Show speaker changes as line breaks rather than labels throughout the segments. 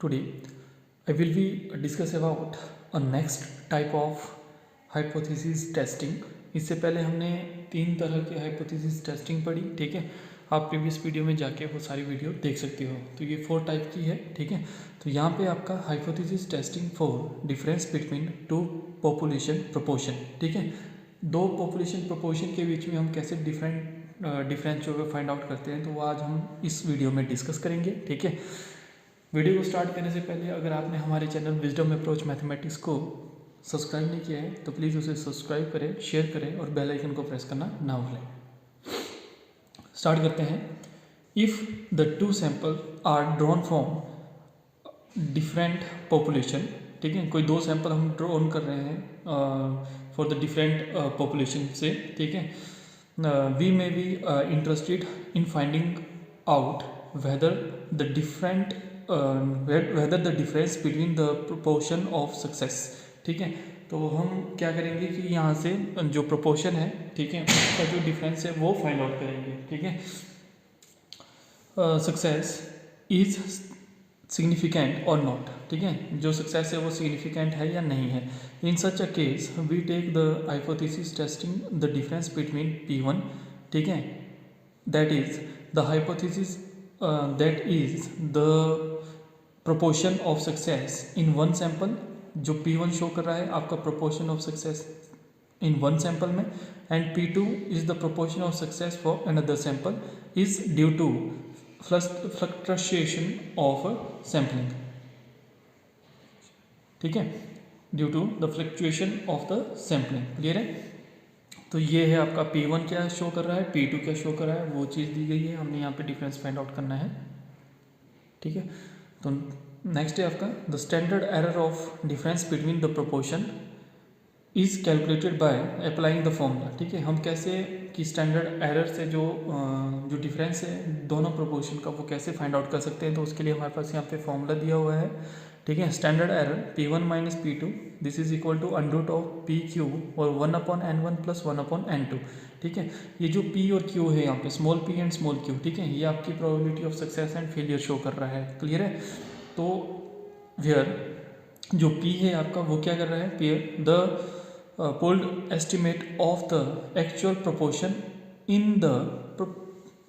Today, I will be discuss about a next type of hypothesis testing. इससे पहले हमने 3 तरह की hypothesis testing पढ़ी, ठीक है। आप प्रीवियस वीडियो में जाके वो सारी वीडियो देख सकते हो। तो ये 4 टाइप की है, ठीक है। तो यहाँ पे आपका hypothesis testing for difference between two population proportion, ठीक है। 2 population proportion के बीच में हम कैसे डिफरेंस जो है फाइंड आउट करते हैं, तो वो आज हम इस वीडियो में डिस्कस करेंगे, ठीक है। वीडियो को स्टार्ट करने से पहले अगर आपने हमारे चैनल विजडम अप्रोच मैथमेटिक्स को सब्सक्राइब नहीं किया है तो प्लीज़ उसे सब्सक्राइब करें, शेयर करें और बेल आइकन को प्रेस करना ना भूलें। स्टार्ट करते हैं। If the two sample are drawn from different population, ठीक है, कोई 2 सैंपल हम ड्रॉन कर रहे हैं फॉर द डिफरेंट पॉपुलेशन से, ठीक है। We may be interested in finding out whether the difference between the proportion of success, ठीक है। तो हम क्या करेंगे कि यहाँ से जो proportion है, ठीक है, उसका जो difference है वो फाइंड आउट करेंगे, ठीक है। सक्सेस इज सिग्निफिकेंट और नॉट, ठीक है, जो सक्सेस है वो सिग्निफिकेंट है या नहीं है। In such a case we take the hypothesis testing the difference between P1, ठीक है, that is the hypothesis that is the proportion of success in one sample, जो P1 शो कर रहा है आपका proportion of success in one sample में, and P2 is the proportion of success for another sample is due to fluctuation of sampling, ठीक है, due to the fluctuation of the sampling। Clear है। तो ये है आपका P1 क्या show कर रहा है, P2 क्या शो कर रहा है, वो चीज़ दी गई है, हमने यहाँ पे डिफरेंस फाइंड आउट करना है, ठीक है। तो नेक्स्ट है आपका the standard error of difference between the proportion is calculated by applying the formula, ठीक है। हम कैसे कि स्टैंडर्ड एरर से जो डिफरेंस है दोनों प्रोपोर्शन का वो कैसे फाइंड आउट कर सकते हैं, तो उसके लिए हमारे पास यहाँ पे फॉर्मूला दिया हुआ है, ठीक है। Standard error P1 minus P2 this is equal to under root of PQ और 1/n1 प्लस 1/n2, ठीक है। ये जो P और Q है यहाँ पे small p and small q, ठीक है, ये आपकी probability of success and failure show कर रहा है। क्लियर है। तो वेयर जो P है आपका वो क्या कर रहा है, pair the pulled estimate of the actual proportion in the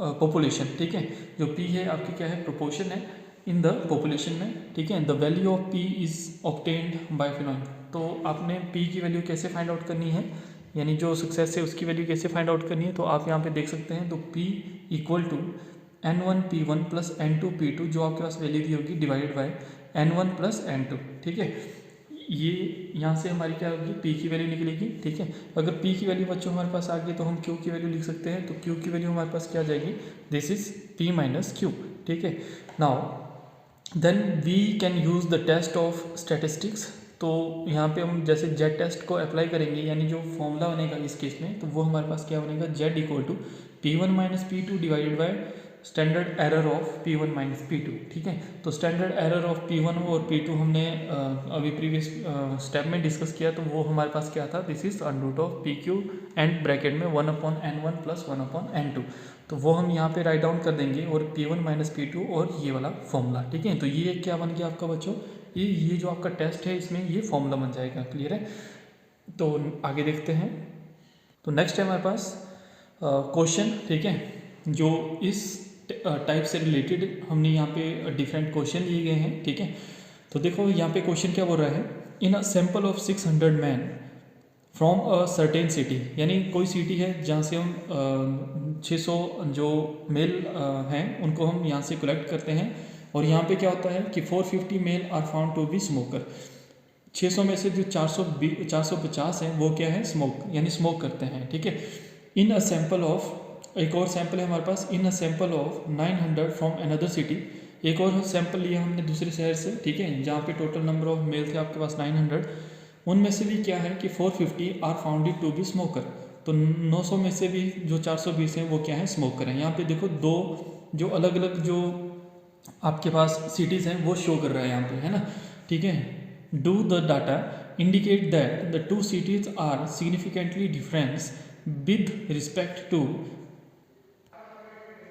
population, ठीक है। जो P है आपकी क्या है, प्रोपोर्शन है इन द पॉपुलेशन में, ठीक है। The value of P is obtained by फिनोइंग। तो आपने P की वैल्यू कैसे फाइंड आउट करनी है, यानी जो सक्सेस है उसकी वैल्यू कैसे फाइंड आउट करनी है, तो आप यहाँ पे देख सकते हैं। तो P equal to N1 P1 plus N2 P2 जो आपके पास वैल्यू दी होगी divided by N1 plus N2, ठीक है। ये यहाँ से हमारी क्या होगी, P की वैल्यू निकलेगी, ठीक है। अगर P की वैल्यू बच्चों हमारे पास आ गई तो हम Q की वैल्यू लिख सकते हैं। तो Q की वैल्यू हमारे पास क्या आ जाएगी, this is P minus Q, ठीक है। Now then we can use the test of statistics. तो यहाँ पे हम जैसे जेड टेस्ट को अप्लाई करेंगे, यानी जो फॉर्मूला बनेगा इस केस में, तो वो हमारे पास क्या बनेगा, z equal to P1 minus P2 divided by standard error of P1 minus P2, ठीक है। तो स्टैंडर्ड एरर ऑफ P1 और P2 हमने अभी प्रीवियस स्टेप में डिस्कस किया, तो वो हमारे पास क्या था, this is under root of PQ and bracket में 1/n1 प्लस 1/n2। तो वो हम यहाँ पे राइट डाउन कर देंगे और P1 माइनस P2 और ये वाला फॉर्मूला, ठीक है। तो ये क्या बन गया आपका बच्चों, ये जो आपका टेस्ट है इसमें ये फॉर्मूला बन जाएगा। क्लियर है। तो आगे देखते हैं। तो नेक्स्ट है हमारे पास क्वेश्चन, ठीक है, जो इस टाइप से रिलेटेड हमने यहाँ पे डिफरेंट क्वेश्चन लिए गए हैं, ठीक है। तो देखो यहाँ पे क्वेश्चन क्या बोल रहा है, in a sample of 600 man from a certain city, यानी कोई सिटी है जहाँ से हम 600 जो मेल हैं उनको हम यहाँ से कलेक्ट करते हैं। और यहाँ पे क्या होता है कि 450 male are found to be smoker. 600 में से जो 450 हैं वो क्या है, स्मोक, यानी स्मोक करते हैं, ठीक है। इन अ सैंपल ऑफ, एक और सैंपल है हमारे पास, in a sample of 900 from another city. एक और सैंपल लिया हमने दूसरे शहर से, ठीक है, जहाँ पे टोटल नंबर ऑफ मेल थे आपके पास 900। उनमें से भी क्या है कि 450 are founded to be smoker. तो 900 में से भी जो 420 हैं वो क्या है, स्मोकर हैं। यहाँ पे देखो 2 जो अलग अलग जो आपके पास सिटीज़ हैं वो शो कर रहा है यहाँ पे, है ना, ठीक है। Do the data indicate that the 2 cities are significantly difference with respect to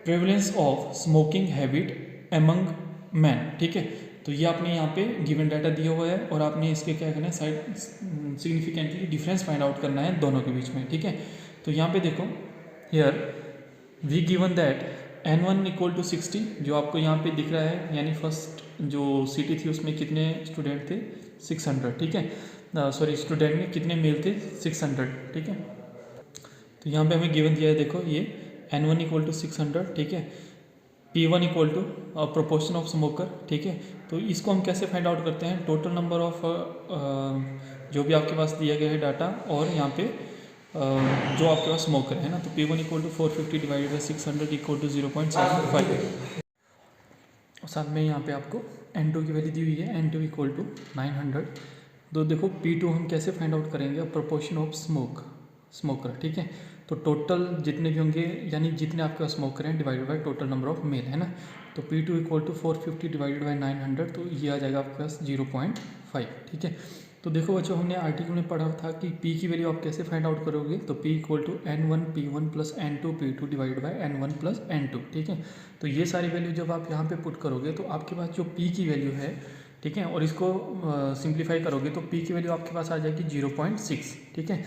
prevalence of smoking habit among man, ठीक है। तो ये आपने यहाँ पे गिवन डाटा दिया हुआ है और आपने इसके क्या करना है, side significantly difference find out करना है दोनों के बीच में, ठीक है। तो यहाँ पे देखो here we given that N1 equal to 60, जो आपको यहाँ पे दिख रहा है, यानी फर्स्ट जो सिटी थी उसमें कितने स्टूडेंट थे, 600, ठीक है। सॉरी, स्टूडेंट में कितने मेल थे, 600, ठीक है। तो यहाँ पे हमें गिवन दिया है, देखो ये N1 इक्वल टू 600, ठीक है। P1 equal to proportion of smoker, ठीक है। तो इसको हम कैसे फाइंड आउट करते हैं, टोटल नंबर ऑफ जो भी आपके पास दिया गया है डाटा और यहाँ पे जो आपके पास स्मोकर है ना, तो P1 equal to 450 divided by 600 equal to 0.75। और साथ में यहाँ पे आपको N2 की वैल्यू दी हुई है, N2 इक्वल टू 900। तो देखो P2 हम कैसे फाइंड आउट करेंगे, प्रोपोर्शन ऑफ स्मोकर, ठीक है। तो टोटल जितने भी होंगे, यानी जितने आपके पास स्मोकर हैं divided by total number of male, है ना। तो P2 equal to 450 divided by 900, तो ये आ जाएगा आपके पास 0.5, ठीक है। तो देखो बच्चों, हमने आर्टिकल में पढ़ा था कि P की वैल्यू आप कैसे फाइंड आउट करोगे, तो P equal to N1 P1 plus N2 P2 divide by N1 plus N2, ठीक है। तो ये सारी वैल्यू जब आप यहाँ पे पुट करोगे तो आपके पास जो P की वैल्यू है, ठीक है, और इसको सिंप्लीफाई करोगे तो P की वैल्यू आपके पास आ जाएगी 0.6, ठीक है।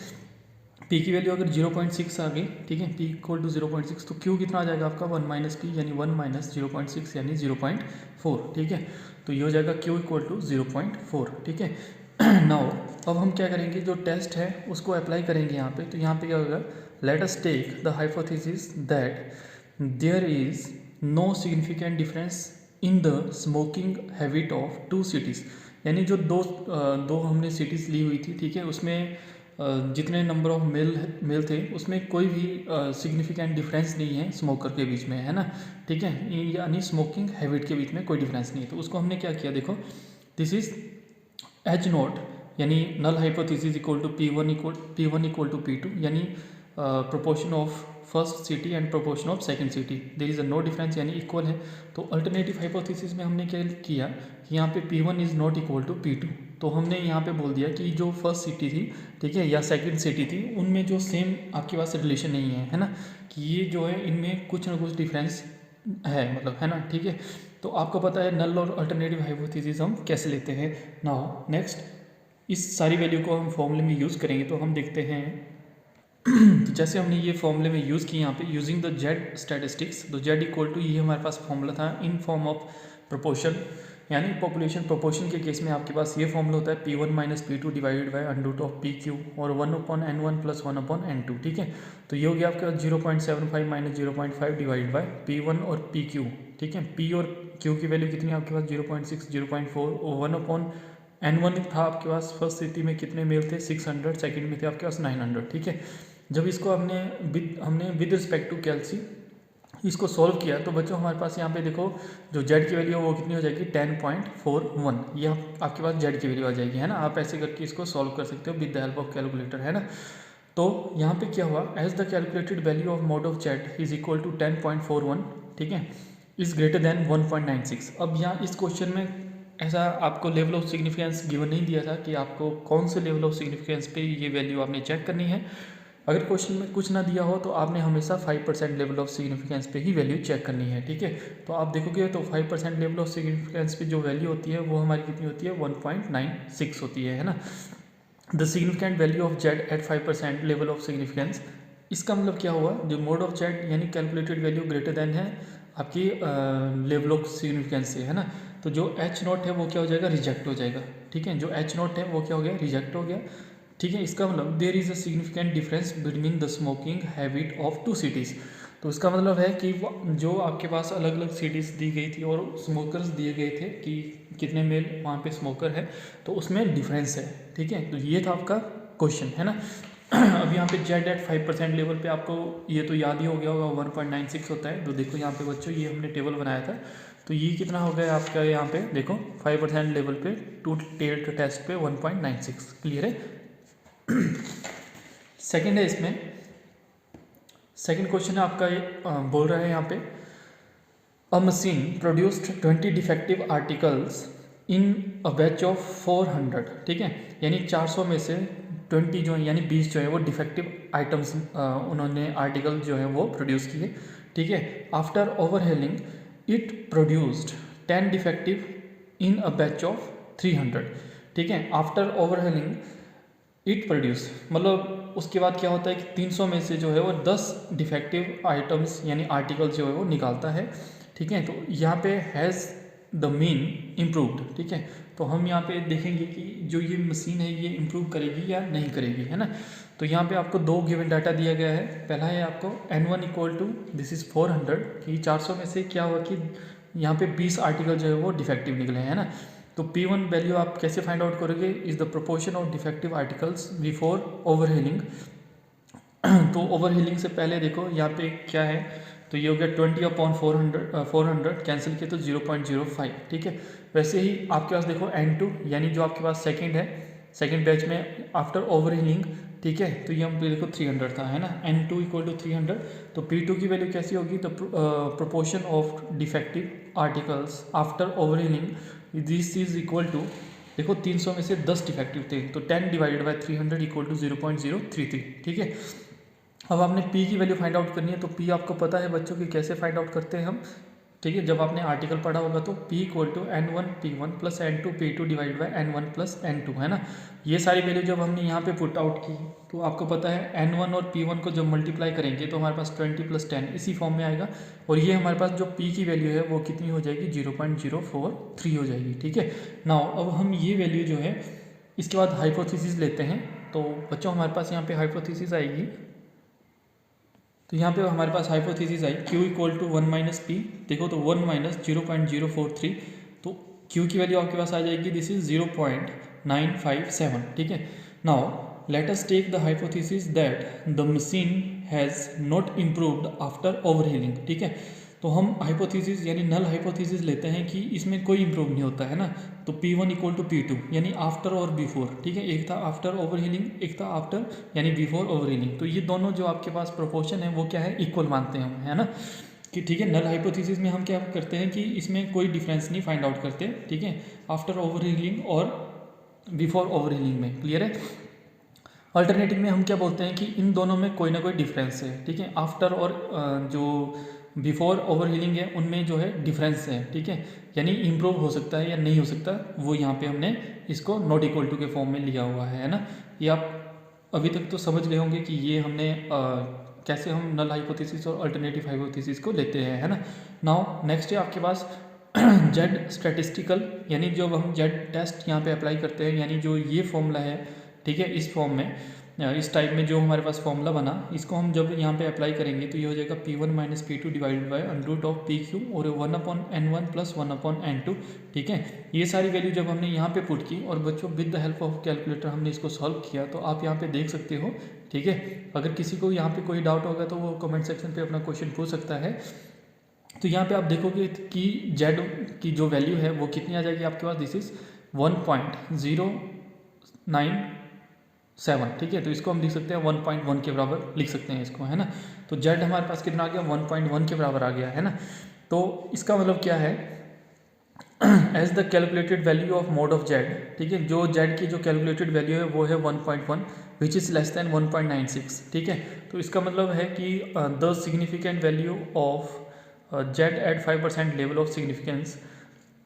P की वैल्यू अगर 0.6 आ गई, ठीक है, P इक्वल टू 0.6, तो Q कितना आ जाएगा आपका 1 माइनस P, यानी 1 माइनस 0.6 यानी 0.4, ठीक है। तो ये हो जाएगा Q इक्वल टू 0.4, ठीक है। नाउ अब हम क्या करेंगे, जो टेस्ट है उसको अप्लाई करेंगे यहाँ पे। तो यहाँ पे क्या होगा, let us take the hypothesis that there is no significant difference in the smoking habit of two cities, यानी जो दो हमने सिटीज़ ली हुई थी, ठीक है, उसमें जितने नंबर ऑफ मेल थे उसमें कोई भी सिग्निफिकेंट डिफरेंस नहीं है स्मोकर के बीच में, है ना, ठीक है, यानी स्मोकिंग हैबिट के बीच में कोई डिफरेंस नहीं है। तो उसको हमने क्या किया, देखो दिस इज H नोट, यानी null hypothesis equal to P1 equal to P2, यानी proportion of first city and proportion of second city, there is a no difference, यानी इक्वल है। तो अल्टरनेटिव हाइपोथेसिस में हमने क्या किया कि यहाँ पे P1 is not equal to P2, तो हमने यहाँ पे बोल दिया कि जो फर्स्ट सिटी थी, ठीक है, या सेकंड सिटी थी, उनमें जो सेम आपके पास रिलेशन नहीं है ना, कि ये जो है इनमें कुछ ना कुछ डिफरेंस है, मतलब, है ना, ठीक है। तो आपको पता है नल और अल्टरनेटिव हाइपोथेसिस हम कैसे लेते हैं। नाउ नेक्स्ट, इस सारी वैल्यू को हम फॉर्मूले में यूज़ करेंगे, तो हम देखते हैं तो जैसे हमने ये फॉर्मूले में यूज़ किया यहाँ पे यूजिंग द जेड स्टैटिस्टिक्स, तो जेड इक्वल टू ये हमारे पास फॉर्मूला था इन फॉर्म ऑफ प्रोपोर्शन, यानी पॉपुलेशन प्रोपोर्शन के केस में आपके पास ये फॉर्मूला होता है P1 minus P2 divided by under root of PQ और 1/N1 प्लस 1/N2, ठीक है। तो ये हो गया आपके पास 0.75 माइनस 0.5 डिवाइड बाई P1 और PQ, ठीक है। P और Q की वैल्यू कितनी है आपके पास 0.6, 0.4 और 1/N1 था आपके पास फर्स्ट सिटी में कितने मेल थे 600, सेकंड में थे आपके पास 900, ठीक है। जब इसको हमने विद रिस्पेक्ट टू कैल्सी इसको सॉल्व किया, तो बच्चों हमारे पास यहाँ पे देखो जो जेड की वैल्यू है वो कितनी हो जाएगी 10.41, ये आपके पास जेड की वैल्यू आ जाएगी, है ना। आप ऐसे करके इसको सॉल्व कर सकते हो with the help of calculator, है ना। तो यहाँ पे क्या हुआ, as the calculated value of mod of z is equal to 10.41, ठीक है, इज ग्रेटर देन 1.96। अब यहाँ इस क्वेश्चन में ऐसा आपको लेवल ऑफ सिग्निफिकेंस गिवन नहीं दिया था कि आपको कौन से लेवल ऑफ सिग्निफिकेंस पे ये वैल्यू आपने चेक करनी है। अगर क्वेश्चन में कुछ ना दिया हो तो आपने हमेशा 5% लेवल ऑफ सिग्निफिकेंस पे ही वैल्यू चेक करनी है, ठीक है। तो आप देखोगे तो 5% लेवल ऑफ सिग्निफिकेंस पे जो वैल्यू होती है वो हमारी कितनी होती है 1.96 होती है ना। The significant value of z at 5% level of significance, इसका मतलब क्या हुआ, जो मोड ऑफ जेड यानी कैलकुलेटेड वैल्यू ग्रेटर देन है आपकी लेवल ऑफ सिग्निफिकेंस से, है ना। तो जो H नॉट है वो क्या हो जाएगा, रिजेक्ट हो जाएगा, ठीक है। जो H नॉट है वो क्या हो गया, रिजेक्ट हो गया, ठीक है। इसका मतलब there is a significant difference between the smoking habit of two cities. तो इसका मतलब है कि जो आपके पास अलग अलग सिटीज़ दी गई थी और स्मोकर्स दिए गए थे कि कितने मेल वहाँ पे स्मोकर है, तो उसमें डिफरेंस है, ठीक है। तो ये था आपका क्वेश्चन, है ना। अब यहाँ पे जेड एट 5% लेवल पे आपको ये तो याद ही हो गया होगा 1.96 होता है। तो देखो यहाँ पे बच्चों ये हमने टेबल बनाया था, तो ये कितना हो गया आपका, यहाँ पे देखो 5% लेवल पे टू टेल्ड टेस्ट पे 1.96, क्लियर है। सेकंड है, इसमें सेकंड क्वेश्चन है आपका, ये बोल रहा है यहाँ पे अ machine produced 20 defective articles in a batch of 400, ठीक है, यानी 400 में से 20 जो है यानी 20 जो है वो डिफेक्टिव आइटम्स उन्होंने आर्टिकल जो है वो प्रोड्यूस किए, ठीक है। After overhauling it produced 10 defective in a batch of 300, ठीक है। आफ्टर ओवरहेलिंग इट प्रोड्यूस, मतलब उसके बाद क्या होता है कि 300 में से जो है वो 10 डिफेक्टिव आइटम्स यानी आर्टिकल्स जो है वो निकालता है, ठीक है। तो यहाँ पे हैज़ द मीन इम्प्रूव्ड, ठीक है। तो हम यहाँ पे देखेंगे कि जो ये मशीन है ये इम्प्रूव करेगी या नहीं करेगी, है ना। तो यहाँ पे आपको दो गिवन डाटा दिया गया है। पहला है आपको N1 equal to this is 400, कि 400 में से क्या हुआ कि यहाँ पे 20 आर्टिकल जो है वो डिफेक्टिव निकले हैं, है ना। तो P1 वैल्यू आप कैसे फाइंड आउट करोगे, is the proportion of defective articles before overhauling. तो ओवरहीलिंग से पहले देखो यहाँ पे क्या है, तो ये हो गया 20/400 कैंसिल किया तो 0.05, ठीक है। वैसे ही आपके पास देखो N2 यानी जो आपके पास सेकंड है, सेकंड बैच में आफ्टर ओवरहीलिंग, ठीक है। तो ये हम देखो 300 था, है ना। N2 इक्वल टू 300, तो P2 की वैल्यू कैसी होगी, तो proportion of defective articles after overhauling this is equal to, देखो 300 में से 10 डिफेक्टिव थे तो 10 डिवाइडेड बाई 300 इक्वल टू 0.033, ठीक है। अब आपने P की वैल्यू फाइंड आउट करनी है, तो P आपको पता है बच्चों की कैसे फाइंड आउट करते हैं हम, ठीक है। जब आपने आर्टिकल पढ़ा होगा तो P equal to N1 P1 plus N2 P2 divide by N1 plus N2, है ना। ये सारी वैल्यू जब हमने यहाँ पे पुट आउट की तो आपको पता है N1 और P1 को जब मल्टीप्लाई करेंगे तो हमारे पास 20 प्लस 10 इसी फॉर्म में आएगा, और ये हमारे पास जो P की वैल्यू है वो कितनी हो जाएगी, 0.043 हो जाएगी, ठीक है। नाउ अब हम ये वैल्यू जो है इसके बाद हाइपोथेसिस लेते हैं। तो बच्चों हमारे पास यहाँ पे हाइपोथेसिस आएगी, तो यहाँ पे हमारे पास hypothesis I Q equal to 1 minus p, देखो तो 1 माइनस 0.043, तो Q की वैल्यू आपके पास आ जाएगी दिस इज 0.957, ठीक है। Now let us take the hypothesis that the machine has not improved after overhauling, ठीक है। तो हम हाइपोथेसिस यानी नल हाइपोथेसिस लेते हैं कि इसमें कोई इम्प्रूव नहीं होता है ना। तो P1 इक्वल टू P2 यानी आफ्टर और बिफोर, ठीक है। एक था आफ्टर ओवरहीलिंग, एक था आफ्टर यानी बिफोर ओवरहीलिंग, तो ये दोनों जो आपके पास प्रोपोर्शन है वो क्या है, इक्वल मानते हैं हम, है ना, कि ठीक है। नल हाइपोथेसिस में हम क्या करते हैं कि इसमें कोई डिफरेंस नहीं फाइंड आउट करते, ठीक है, आफ्टर ओवरहीलिंग और बिफोर ओवरहीलिंग में, क्लियर है। अल्टरनेटिव में हम क्या बोलते हैं कि इन दोनों में कोई ना कोई डिफरेंस है, ठीक है। आफ्टर और जो बिफोर ओवरहीलिंग है उनमें जो है डिफरेंस है, ठीक है, यानी इम्प्रूव हो सकता है या नहीं हो सकता, वो यहाँ पे हमने इसको नॉट इक्वल टू के फॉर्म में लिया हुआ है ना। ये आप अभी तक तो समझ गए होंगे कि ये हमने कैसे हम नल हाइपोथेसिस और अल्टरनेटिव हाइपोथेसिस को लेते हैं, है ना। नाउ नेक्स्ट है आपके पास जेड स्टैटिस्टिकल, यानी जब हम जेड टेस्ट यहाँ पे अप्लाई करते हैं, यानी जो ये फॉर्मूला है, ठीक है, इस फॉर्म में इस टाइप में जो हमारे पास फॉर्मूला बना, इसको हम जब यहाँ पे अप्लाई करेंगे तो ये हो जाएगा P1 minus P2 divided by under of PQ और 1/N1 प्लस 1/N2, ठीक है। ये सारी वैल्यू जब हमने यहाँ पे पुट की और बच्चों with the help of calculator हमने इसको सॉल्व किया, तो आप यहाँ पे देख सकते हो, ठीक है। अगर किसी को यहाँ पे कोई डाउट होगा तो वो कमेंट सेक्शन पे अपना क्वेश्चन पूछ सकता है। तो यहाँ पे आप देखोगे कि जेड की जो वैल्यू है वो कितनी आ जाएगी आपके पास, दिस इज 1.097, ठीक है। तो इसको हम लिख सकते हैं 1.1 के बराबर लिख सकते हैं इसको, है ना। तो जेड हमारे पास कितना आ गया, 1.1 के बराबर आ गया, है ना। तो इसका मतलब क्या है, as the calculated value of mod of z, ठीक है, जो जेड की जो कैलकुलेटेड वैल्यू है वो है 1.1 विच इज़ लेस दैन 1.96, ठीक है। तो इसका मतलब है कि the significant value of z at 5% level of significance,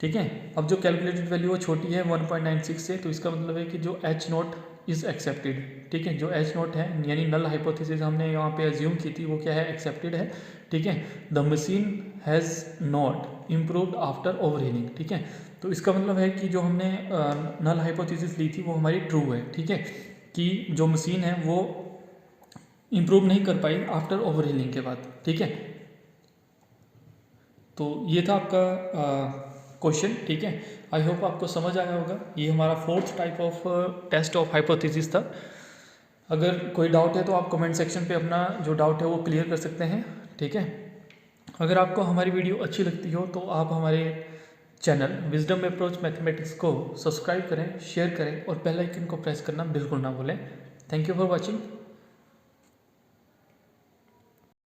ठीक है। अब जो कैलकुलेटेड वैल्यू वो छोटी है 1.96 से, तो इसका मतलब है कि जो H नोट इज़ एक्सेप्टेड, ठीक है। जो H नोट है यानी नल हाइपोथेसिस हमने यहाँ पे अज्यूम की थी वो क्या है, एक्सेप्टेड है, ठीक है। The machine has not improved after overhauling, ठीक है। तो इसका मतलब है कि जो हमने नल हाइपोथेसिस ली थी वो हमारी ट्रू है, ठीक है, कि जो मशीन है वो इम्प्रूव नहीं कर पाई आफ्टर ओवरहीलिंग के बाद, ठीक है। तो ये था आपका क्वेश्चन, ठीक है। आई होप आपको समझ आया होगा। ये हमारा 4th type of test of hypothesis था। अगर कोई डाउट है तो आप कमेंट सेक्शन पे अपना जो डाउट है वो क्लियर कर सकते हैं, ठीक है। अगर आपको हमारी वीडियो अच्छी लगती हो तो आप हमारे चैनल विजडम अप्रोच मैथमेटिक्स को सब्सक्राइब करें, शेयर करें और बेल आइकन को प्रेस करना बिल्कुल ना भूलें। Thank you for watching.